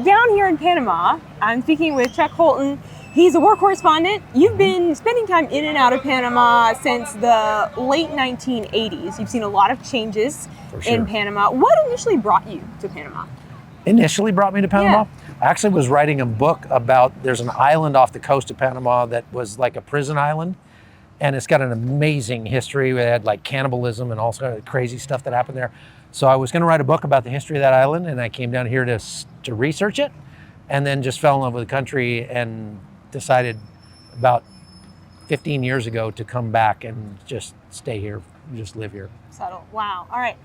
down here in Panama. I'm speaking with Chuck Holton. He's a war correspondent. You've been spending time in and out of Panama since the late 1980s. You've seen a lot of changes in Panama. What initially brought you to Panama? Initially brought me to Panama? Yeah. I actually was writing a book about, there's an island off the coast of Panama that was like a prison island. And it's got an amazing history. We had like cannibalism and all sorts of crazy stuff that happened there. So I was going to write a book about the history of that island, and I came down here to research it, and then just fell in love with the country and decided about 15 years ago to come back and just stay here, just live here. Subtle. Wow. All right.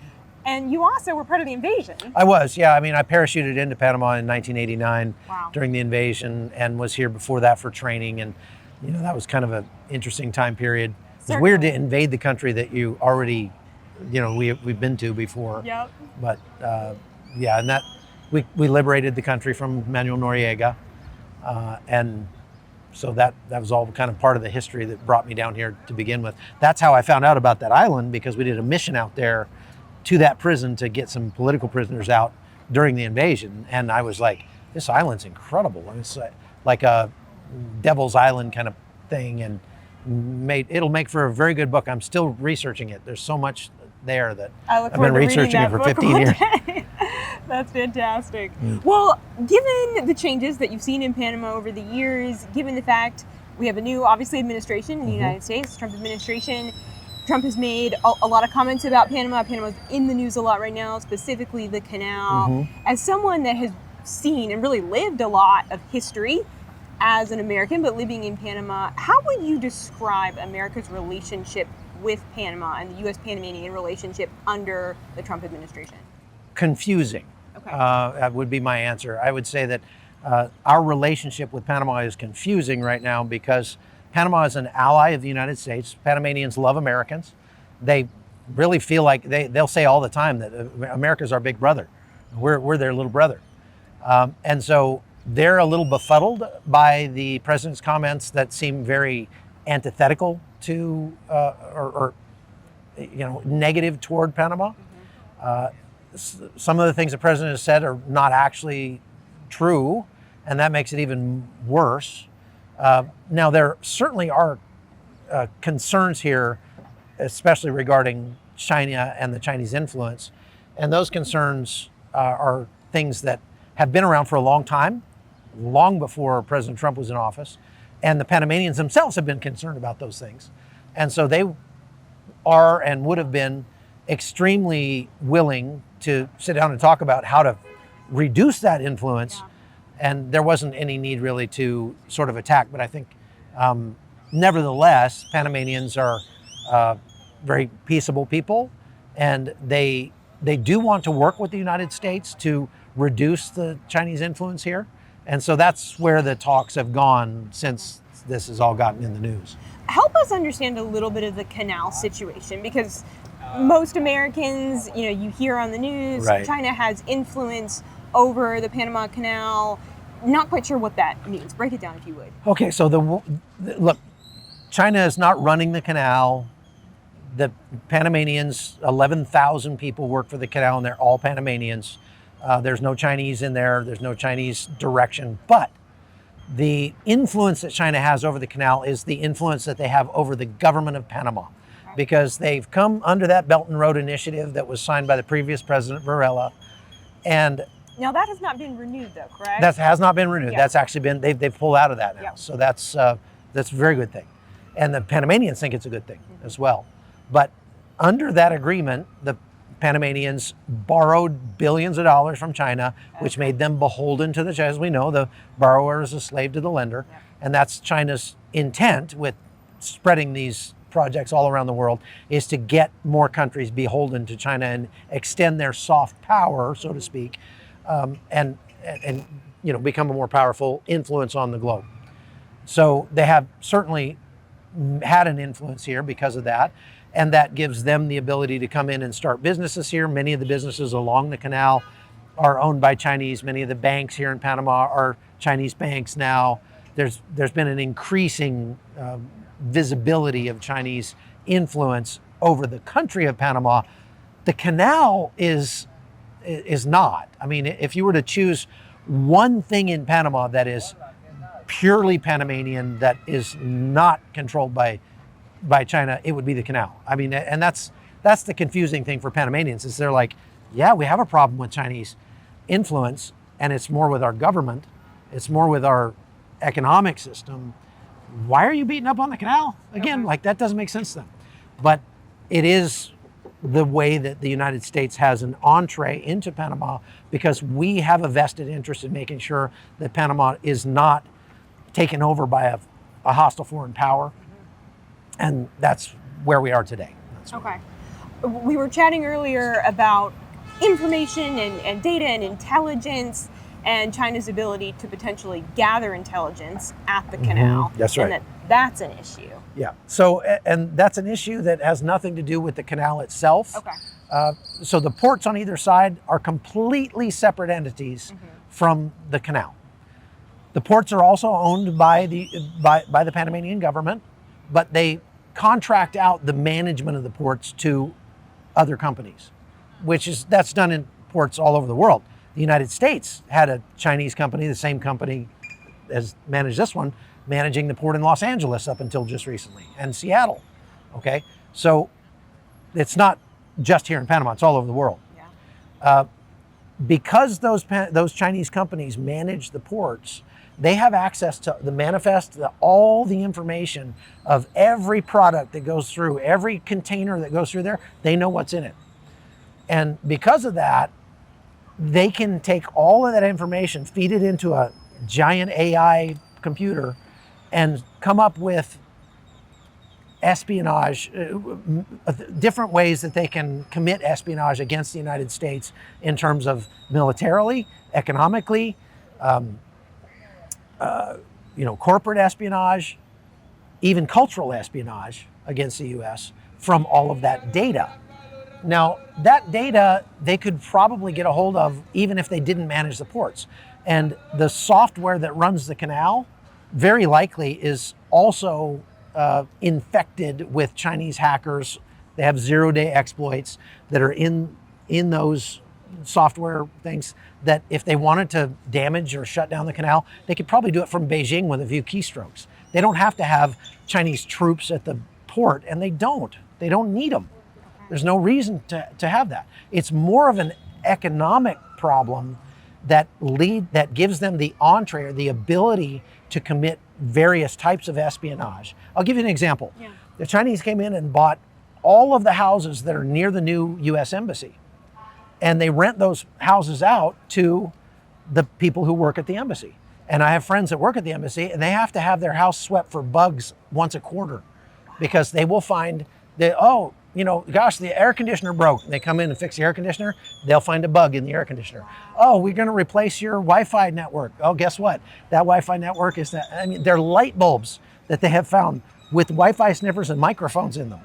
And you also were part of the invasion. I was, yeah. I mean, I parachuted into Panama in 1989 Wow. during the invasion, and was here before that for training. And, you know, that was kind of an interesting time period. It's weird to invade the country that you already, you know, we've been to before. Yep. But yeah, and that we liberated the country from Manuel Noriega, and so that was all kind of part of the history that brought me down here to begin with. That's how I found out about that island, because we did a mission out there to that prison to get some political prisoners out during the invasion, and I was like, this island's incredible. It's like a Devil's Island kind of thing, and it'll make for a very good book. I'm still researching it. There's so much there that I've been researching it for 15 years. That's fantastic. Well, given the changes that you've seen in Panama over the years, given the fact we have a new, obviously, administration in the United States, Trump administration, Trump has made a lot of comments about Panama. Panama's in the news a lot right now, specifically the canal. As someone that has seen and really lived a lot of history as an American, but living in Panama, how would you describe America's relationship with Panama and the U.S.-Panamanian relationship under the Trump administration? Confusing. Okay. That would be my answer. I would say that our relationship with Panama is confusing right now because Panama is an ally of the United States. Panamanians love Americans. They really feel like they'll say all the time that America's our big brother. We're their little brother. And so they're a little befuddled by the president's comments that seem very antithetical to or you know, negative toward Panama. Some of the things the president has said are not actually true, and that makes it even worse. Now, there certainly are concerns here, especially regarding China and the Chinese influence, and those concerns are things that have been around for a long time, long before President Trump was in office, and the Panamanians themselves have been concerned about those things. And so they are and would have been extremely willing to sit down and talk about how to reduce that influence. And there wasn't any need really to sort of attack. But I think, nevertheless, Panamanians are very peaceable people, and they do want to work with the United States to reduce the Chinese influence here. And so that's where the talks have gone since this has all gotten in the news. Help us understand a little bit of the canal situation, because most Americans, you know, you hear on the news, China has influence over the Panama Canal. Not quite sure what that means. Break it down if you would. Okay, so look, China is not running the canal. The Panamanians, 11,000 people work for the canal, and they're all Panamanians. There's no Chinese in there. There's no Chinese direction. But the influence that China has over the canal is the influence that they have over the government of Panama, because they've come under that Belt and Road Initiative that was signed by the previous president, Varela. And now that has not been renewed, though, correct? That has not been renewed. Yeah. That's actually been, they've pulled out of that now. Yeah. So that's a very good thing. And the Panamanians think it's a good thing as well. But under that agreement, the Panamanians borrowed billions of dollars from China, which made them beholden to the China. As we know, the borrower is a slave to the lender. Yeah. And that's China's intent with spreading these projects all around the world, is to get more countries beholden to China and extend their soft power, so to speak, and you know, become a more powerful influence on the globe. So they have certainly had an influence here because of that, and that gives them the ability to come in and start businesses here. Many of the businesses along the canal are owned by Chinese. Many of the banks here in Panama are Chinese banks now. There's been an increasing visibility of Chinese influence over the country of Panama. The canal is not. I mean, if you were to choose one thing in Panama that is purely Panamanian, that is not controlled by China, it would be the canal. I mean, and that's the confusing thing for Panamanians, is they're like, yeah, we have a problem with Chinese influence, and it's more with our government, it's more with our economic system. Why are you beating up on the canal? Again, like, that doesn't make sense to them. But it is the way that the United States has an entree into Panama, because we have a vested interest in making sure that Panama is not taken over by a hostile foreign power. And that's where we are today. Okay. We were chatting earlier about information and data and intelligence, and China's ability to potentially gather intelligence at the canal. That's right. And that's an issue. Yeah. So, and that's an issue that has nothing to do with the canal itself. Okay. So the ports on either side are completely separate entities from the canal. The ports are also owned by the Panamanian government, but they contract out the management of the ports to other companies, that's done in ports all over the world. The United States had a Chinese company, the same company as managed this one, managing the port in Los Angeles up until just recently, and Seattle. Okay, so it's not just here in Panama; it's all over the world. Yeah. Because those Chinese companies manage the ports, they have access to the manifest, all the information of every product that goes through, every container that goes through there. They know what's in it, and because of that, they can take all of that information, feed it into a giant AI computer, and come up with espionage, different ways that they can commit espionage against the United States in terms of militarily, economically, corporate espionage, even cultural espionage against the U.S. from all of that data. Now, that data they could probably get a hold of even if they didn't manage the ports. And the software that runs the canal very likely is also infected with Chinese hackers. They have zero-day exploits that are in those software things that if they wanted to damage or shut down the canal, they could probably do it from Beijing with a few keystrokes. They don't have to have Chinese troops at the port, and they don't need them. There's no reason to have that. It's more of an economic problem that gives them the entree or the ability to commit various types of espionage. I'll give you an example. Yeah. The Chinese came in and bought all of the houses that are near the new US Embassy. And they rent those houses out to the people who work at the embassy. And I have friends that work at the embassy, and they have to have their house swept for bugs once a quarter, because they will find that, the air conditioner broke. They come in and fix the air conditioner, they'll find a bug in the air conditioner. Oh, we're going to replace your Wi-Fi network. Oh, guess what? That Wi-Fi network they're light bulbs that they have found with Wi-Fi sniffers and microphones in them,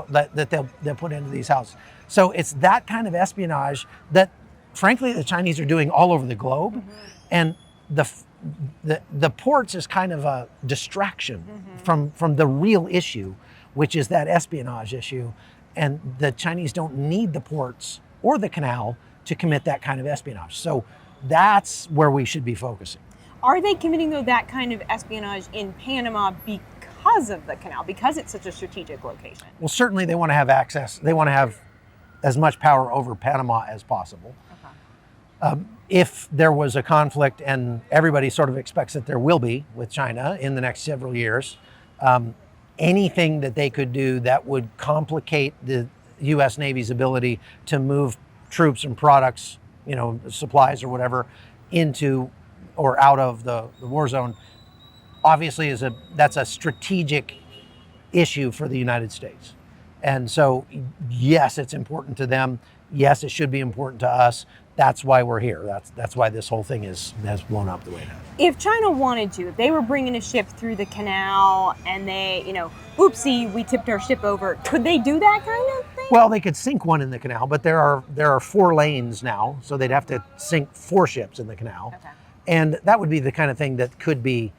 that they'll put into these houses. So it's that kind of espionage that, frankly, the Chinese are doing all over the globe. And the ports is kind of a distraction from the real issue, which is that espionage issue. And the Chinese don't need the ports or the canal to commit that kind of espionage. So that's where we should be focusing. Are they committing, though, that kind of espionage in Panama because of the canal, because it's such a strategic location? Well, certainly they want to have access. They want to have as much power over Panama as possible. Okay. If there was a conflict, and everybody sort of expects that there will be with China in the next several years, anything that they could do that would complicate the U.S. Navy's ability to move troops and products, supplies or whatever, into or out of the war zone, obviously that's a strategic issue for the United States. And so, yes, it's important to them. Yes, it should be important to us. That's why we're here. That's why this whole thing has blown up the way it has. If China wanted to, if they were bringing a ship through the canal and they, oopsie, we tipped our ship over, could they do that kind of thing? Well, they could sink one in the canal, but there are 4 lanes now, so they'd have to sink 4 ships in the canal. Okay. And that would be the kind of thing that could be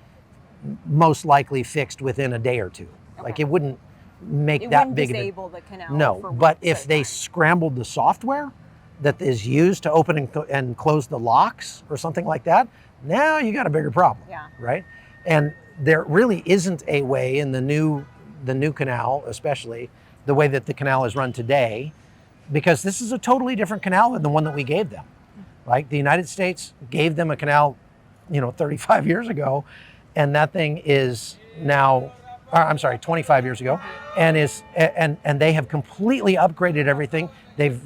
most likely fixed within a day or two. Okay. Like, it wouldn't make that big of a... It wouldn't disable the canal. No, but if they scrambled the software, that is used to open and close the locks or something like that, now you got a bigger problem, right? And there really isn't a way in the new canal, especially the way that the canal is run today, because this is a totally different canal than the one that we gave them. Like the United States gave them a canal, 35 years ago, and that thing is now, I'm sorry, 25 years ago, and they have completely upgraded everything. They've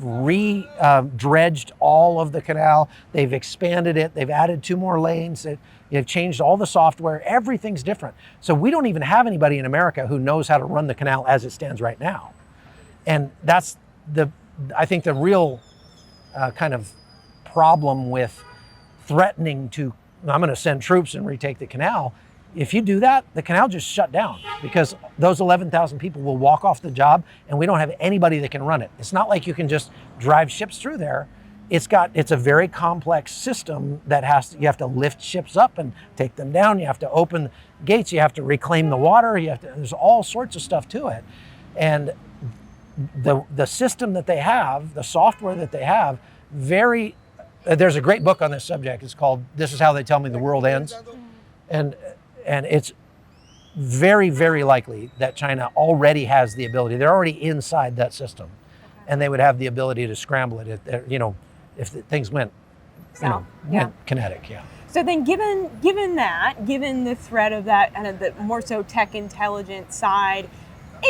dredged all of the canal. They've expanded it. They've added 2 more lanes. They've changed all the software. Everything's different. So we don't even have anybody in America who knows how to run the canal as it stands right now. And that's I think the real kind of problem with threatening to, I'm going to send troops and retake the canal. If you do that, the canal just shut down because those 11,000 people will walk off the job and we don't have anybody that can run it. It's not like you can just drive ships through there. It's a very complex system that you have to lift ships up and take them down. You have to open gates. You have to reclaim the water. There's all sorts of stuff to it. And the system that they have, the software that they have, there's a great book on this subject. It's called This Is How They Tell Me the World Ends. And it's very, very likely that China already has the ability. They're already inside that system, and they would have the ability to scramble it. If things went, went kinetic. Yeah. So then, given the threat of that kind of the more so tech intelligence side,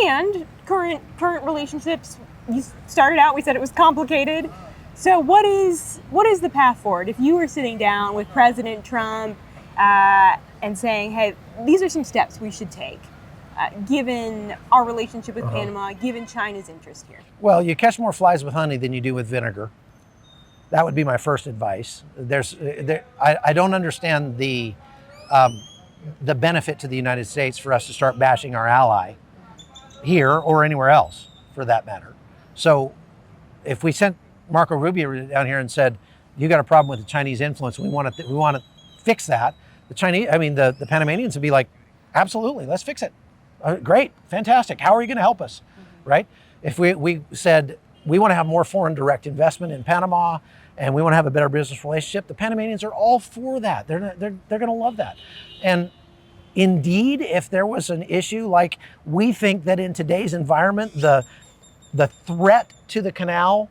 and current relationships, you started out. We said it was complicated. So what is the path forward? If you were sitting down with President Trump and saying, hey, these are some steps we should take, given our relationship with Panama, given China's interest here? Well, you catch more flies with honey than you do with vinegar. That would be my first advice. I don't understand the benefit to the United States for us to start bashing our ally here or anywhere else, for that matter. So if we sent Marco Rubio down here and said, you got a problem with the Chinese influence, we want to fix that, the Panamanians would be like, absolutely, let's fix it. Great, fantastic. How are you going to help us, right? If we said we want to have more foreign direct investment in Panama and we want to have a better business relationship, the Panamanians are all for that. They're going to love that. And indeed, if there was an issue, like we think that in today's environment, the threat to the canal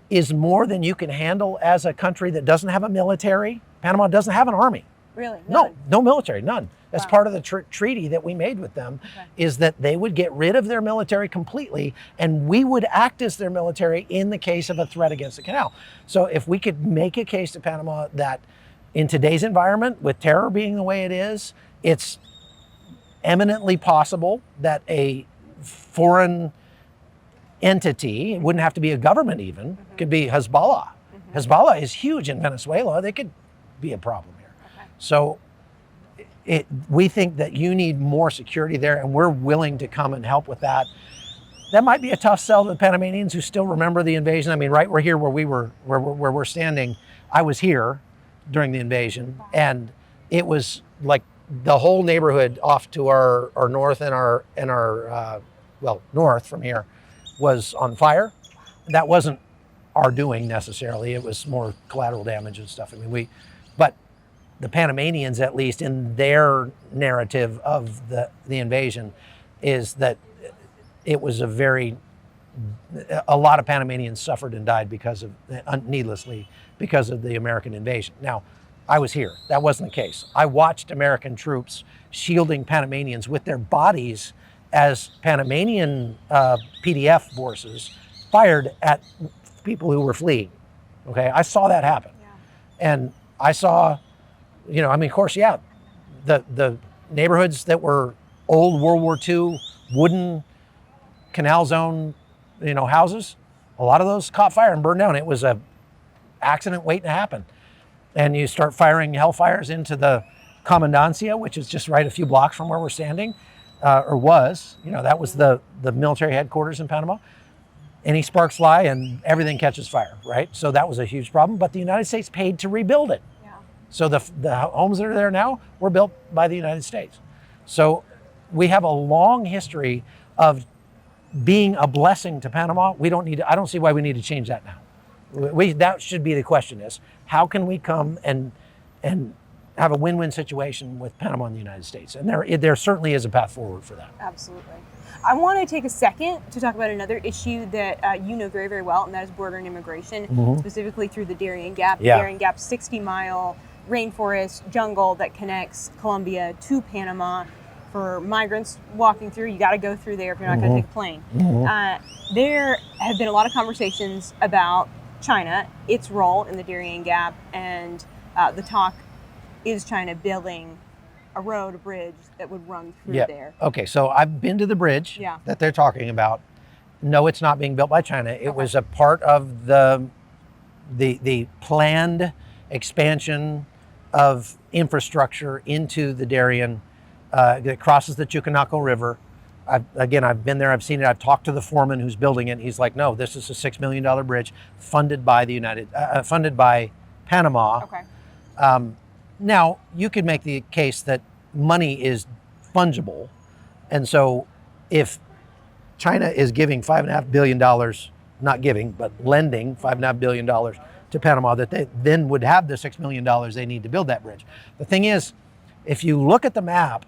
is more than you can handle as a country that doesn't have a military. Panama doesn't have an army. Really? None? No military, none. That's part of the treaty that we made with them, is that they would get rid of their military completely and we would act as their military in the case of a threat against the canal. So if we could make a case to Panama that in today's environment, with terror being the way it is, it's eminently possible that a foreign entity, it wouldn't have to be a government even, could be Hezbollah. Hezbollah is huge in Venezuela. They could be a problem here. So we think that you need more security there, and we're willing to come and help with that. That might be a tough sell to the Panamanians who still remember the invasion. I mean, right, we're here where we're standing. I was here during the invasion, and it was like the whole neighborhood off to our north and our north from here was on fire. That wasn't our doing necessarily. It was more collateral damage and stuff. But the Panamanians, at least in their narrative of the invasion, is that it was a lot of Panamanians suffered and died needlessly because of the American invasion. Now, I was here. That wasn't the case. I watched American troops shielding Panamanians with their bodies as Panamanian PDF forces fired at people who were fleeing. Okay, I saw that happen. And I saw, of course, the neighborhoods that were old World War II wooden canal zone, houses, a lot of those caught fire and burned down. It was a accident waiting to happen. And you start firing hellfires into the Comandancia, which is just right a few blocks from where we're standing, that was the military headquarters in Panama. Any sparks fly and everything catches fire, right? So that was a huge problem, but the United States paid to rebuild it. So the homes that are there now were built by the United States. So we have a long history of being a blessing to Panama. I don't see why we need to change that now. That should be the question: is how can we come and have a win-win situation with Panama and the United States? And there certainly is a path forward for that. Absolutely. I want to take a second to talk about another issue that you know very, very well, and that is border and immigration, specifically through the Darien Gap. Yeah. The Darien Gap, 60-mile rainforest jungle that connects Colombia to Panama. For migrants walking through, you got to go through there if you're not going to take a plane. There have been a lot of conversations about China, its role in the Darien Gap, and the talk is China building a road, a bridge that would run through there. Okay, so I've been to the bridge that they're talking about. No, it's not being built by China. It was a part of the planned expansion of infrastructure into the Darien that crosses the Chuconaco River. I've been there, I've seen it, I've talked to the foreman who's building it. He's like, no, this is a $6 million bridge funded by Panama. Okay. Now, you could make the case that money is fungible. And so if China is giving $5.5 billion, not giving, but lending $5.5 billion to Panama, that they then would have the $6 million they need to build that bridge. The thing is, if you look at the map,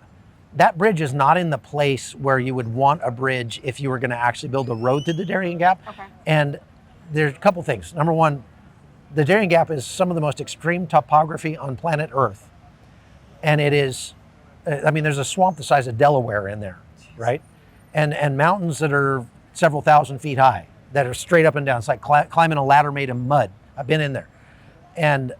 that bridge is not in the place where you would want a bridge if you were going to actually build a road through the Darien Gap. Okay. And there's a couple things. Number one, the Darien Gap is some of the most extreme topography on planet Earth. And it is, there's a swamp the size of Delaware in there, right? And mountains that are several thousand feet high, that are straight up and down. It's like climbing a ladder made of mud. I've been in there. And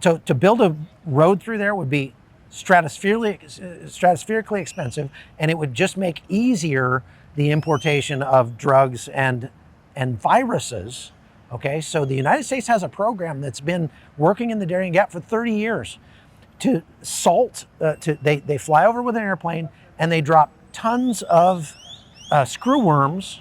to build a road through there would be stratospherically expensive, and it would just make easier the importation of drugs and viruses. Okay, so the United States has a program that's been working in the Darien Gap for 30 years to salt. They fly over with an airplane and they drop tons of screwworms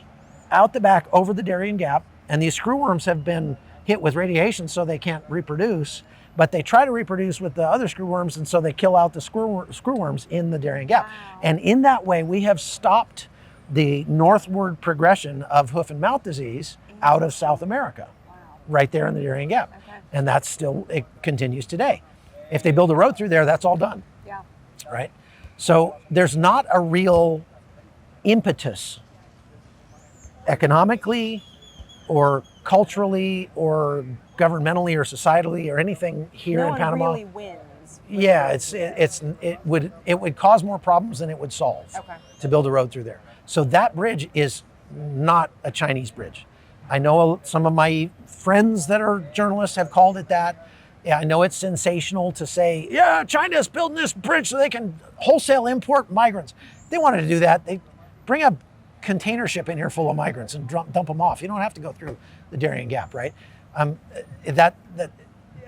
out the back over the Darien Gap, and these screwworms have been hit with radiation, so they can't reproduce. But they try to reproduce with the other screwworms, and so they kill out the screwworms in the Darien Gap. Wow. And in that way, we have stopped the northward progression of hoof and mouth disease out of South America, right there in the Darien Gap. Okay. And that's still, it continues today. If they build a road through there, that's all done. Yeah. Right? So there's not a real impetus economically or culturally or governmentally or societally or anything here in Panama. No one really wins. Yeah, it would cause more problems than it would solve to build a road through there. So that bridge is not a Chinese bridge. I know some of my friends that are journalists have called it that. Yeah, I know it's sensational to say, yeah, China's building this bridge so they can wholesale import migrants. If they wanted to do that, they bring a container ship in here full of migrants and dump them off. You don't have to go through the Darien Gap, right?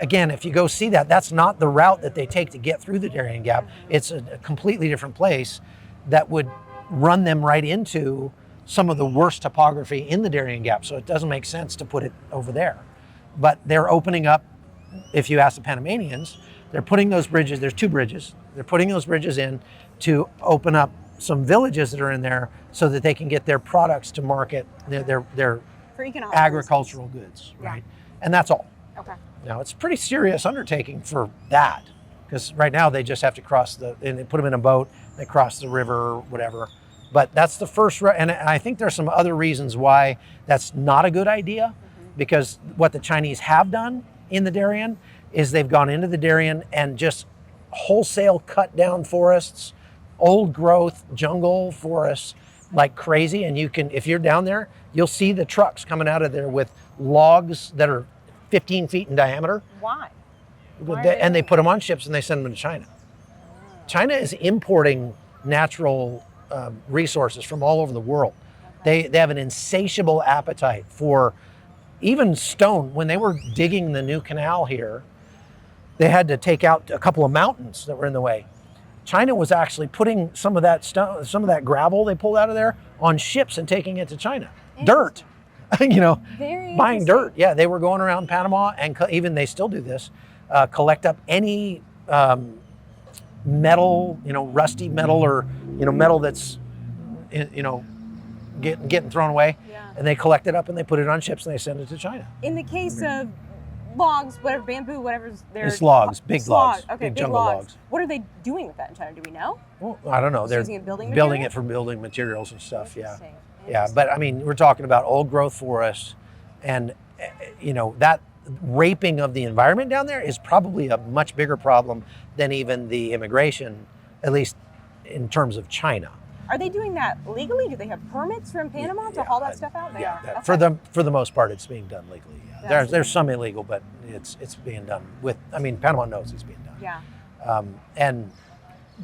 Again, if you go see that, that's not the route that they take to get through the Darien Gap. It's a completely different place that would run them right into some of the worst topography in the Darien Gap. So it doesn't make sense to put it over there. But they're opening up, if you ask the Panamanians, they're putting those bridges, there's 2 bridges, they're putting those bridges in to open up some villages that are in there so that they can get their products to market, their agricultural goods, right? And that's all. Okay. Now, it's a pretty serious undertaking for that, because right now they just have to and they put them in a boat, they cross the river or whatever. But that's the first, and I think there's some other reasons why that's not a good idea, because what the Chinese have done in the Darien is they've gone into the Darien and just wholesale cut down forests, old growth jungle forests like crazy. And you can, if you're down there, you'll see the trucks coming out of there with logs that are 15 feet in diameter. Why? And they put them on ships and they send them to China. China is importing natural resources from all over the world. They have an insatiable appetite for even stone. When they were digging the new canal here, they had to take out a couple of mountains that were in the way. China was actually putting some of that stone, some of that gravel they pulled out of there on ships and taking it to China. Dirt, buying dirt. Yeah, they were going around Panama, and even they still do this, collect up any metal, rusty metal, or metal that's getting thrown away, Yeah. and they collect it up and they put it on ships and they send it to China. In the case of logs, whatever, bamboo, whatever's there. It's logs, big logs, Okay, big big jungle logs. What are they doing with that in China? Do we know? Well, I don't know. They're using it building building material? it for building materials and stuff. Yeah, Interesting. yeah. But I mean, we're talking about old growth forests, and that raping of the environment down there is probably a much bigger problem than even the immigration, at least in terms of China. Are they doing that legally? Do they have permits from Panama to haul that stuff out? They are. Okay. For the most part, it's being done legally. Yeah. There's That's some illegal, but it's being done with. I mean, Panama knows it's being done. Yeah. And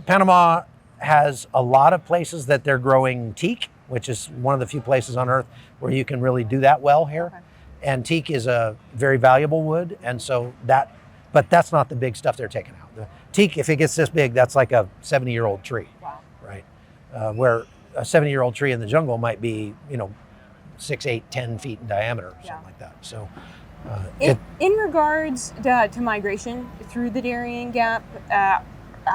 Panama has a lot of places that they're growing teak, which is one of the few places on Earth where you can really do that well here. Okay. And teak is a very valuable wood, and so but that's not the big stuff they're taking out. The teak, if it gets this big, that's like a 70-year-old tree. Wow. Right? Where a 70-year-old tree in the jungle might be, 6, 8, 10 feet in diameter or something like that. So, in regards to migration through the Darien Gap,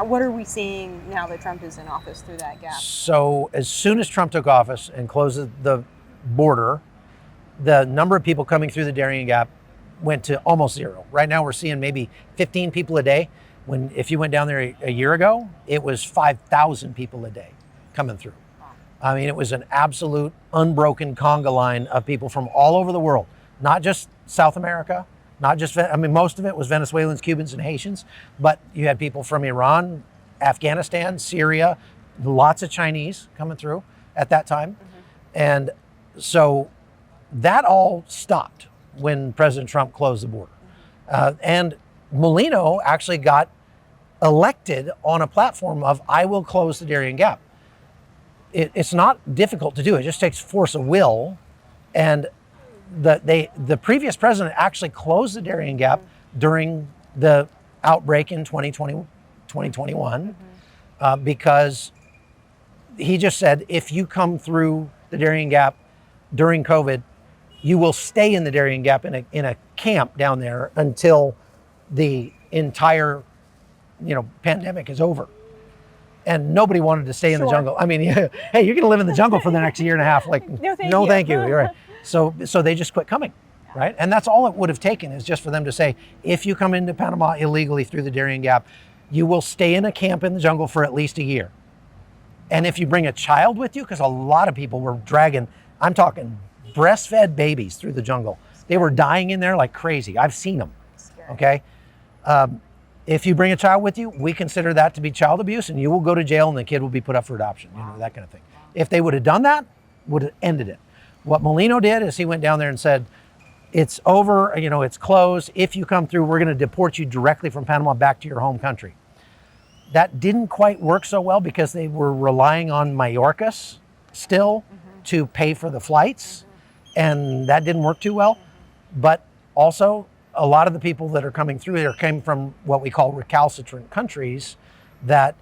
what are we seeing now that Trump is in office through that gap? So as soon as Trump took office and closed the border, the number of people coming through the Darien Gap went to almost zero. Right now we're seeing maybe 15 people a day. When if you went down there a year ago, it was 5,000 people a day coming through. I mean, it was an absolute unbroken conga line of people from all over the world, not just South America, most of it was Venezuelans, Cubans, and Haitians, but you had people from Iran, Afghanistan, Syria, lots of Chinese coming through at that time. Mm-hmm. And so that all stopped when President Trump closed the border. And Molino actually got elected on a platform of, I will close the Darien Gap. It's not difficult to do. It just takes force of will. And the previous president actually closed the Darien Gap during the outbreak in 2021 because he just said, if you come through the Darien Gap during COVID, you will stay in the Darien Gap in a camp down there until the entire pandemic is over. And nobody wanted to stay in the jungle. I mean, hey, you're going to live in the jungle for the next year and a half. Like, no, thank you. You're right. So they just quit coming, right? And that's all it would have taken, is just for them to say, if you come into Panama illegally through the Darien Gap, you will stay in a camp in the jungle for at least a year. And if you bring a child with you, because a lot of people were dragging, I'm talking breastfed babies through the jungle. They were dying in there like crazy. I've seen them, okay? If you bring a child with you, we consider that to be child abuse, and you will go to jail and the kid will be put up for adoption, that kind of thing. If they would have done that, would have ended it. What Molino did is he went down there and said, it's over, it's closed. If you come through, we're going to deport you directly from Panama back to your home country. That didn't quite work so well because they were relying on Mayorkas still to pay for the flights, and that didn't work too well. But also, a lot of the people that are coming through here came from what we call recalcitrant countries that,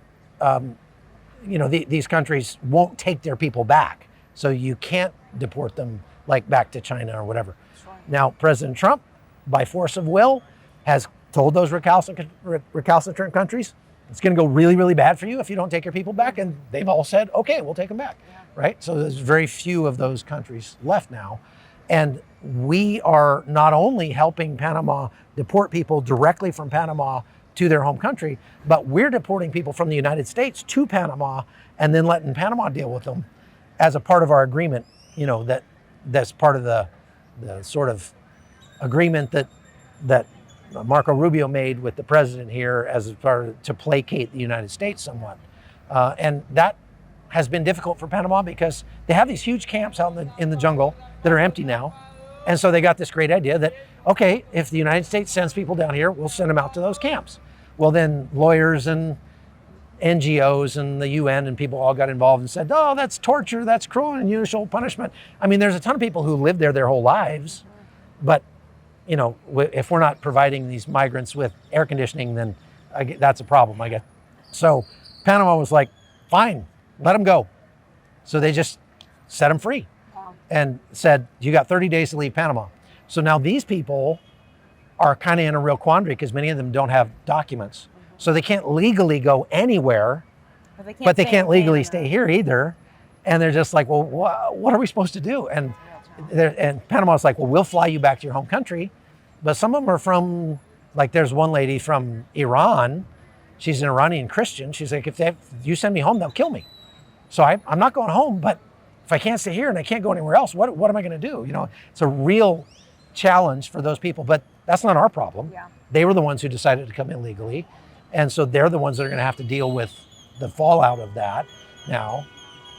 these countries won't take their people back. So you can't deport them like back to China or whatever. Sure. Now, President Trump, by force of will, has told those recalcitrant countries, it's going to go really, really bad for you if you don't take your people back. And they've all said, okay, we'll take them back, right? So there's very few of those countries left now. And we are not only helping Panama deport people directly from Panama to their home country, but we're deporting people from the United States to Panama and then letting Panama deal with them as a part of our agreement, that's part of the sort of agreement that Marco Rubio made with the president here as part to placate the United States somewhat. And that has been difficult for Panama because they have these huge camps out in the jungle that are empty now. And so they got this great idea that, okay, if the United States sends people down here, we'll send them out to those camps. Well, then lawyers and NGOs and the UN and people all got involved and said, oh, that's torture, that's cruel and unusual punishment. I mean, there's a ton of people who lived there their whole lives, but if we're not providing these migrants with air conditioning, then that's a problem, I guess. So Panama was like, fine, let them go. So they just set them free and said, you got 30 days to leave Panama. So now these people are kind of in a real quandary because many of them don't have documents. So they can't legally go anywhere, but they can't legally stay here either. And they're just like, well, what are we supposed to do? And Panama's like, well, we'll fly you back to your home country. But some of them are from, like there's one lady from Iran. She's an Iranian Christian. She's like, if you send me home, they'll kill me. So I'm not going home, but if I can't stay here and I can't go anywhere else, what am I going to do? You know, it's a real challenge for those people, but that's not our problem. Yeah. They were the ones who decided to come illegally. And so they're the ones that are going to have to deal with the fallout of that now.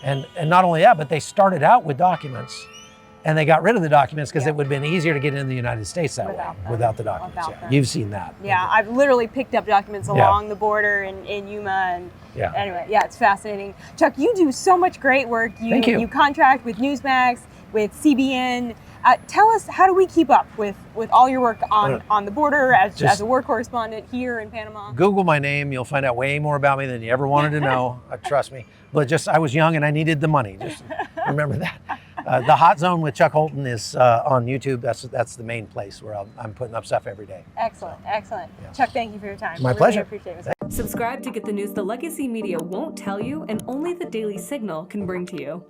And not only that, but they started out with documents and they got rid of the documents because it would have been easier to get into the United States that way without the documents. You've seen that. Yeah, I've literally picked up documents along the border in Yuma. And anyway, it's fascinating. Chuck, you do so much great work. Thank you. You contract with Newsmax, with CBN. Tell us, how do we keep up with all your work on the border as a war correspondent here in Panama? Google my name. You'll find out way more about me than you ever wanted to know. Trust me. But I was young and I needed the money. Just remember that. The Hot Zone with Chuck Holton is on YouTube. That's the main place where I'm putting up stuff every day. Excellent, excellent. Yeah. Chuck, thank you for your time. My pleasure. Appreciate it. Subscribe to get the news the legacy media won't tell you and only the Daily Signal can bring to you.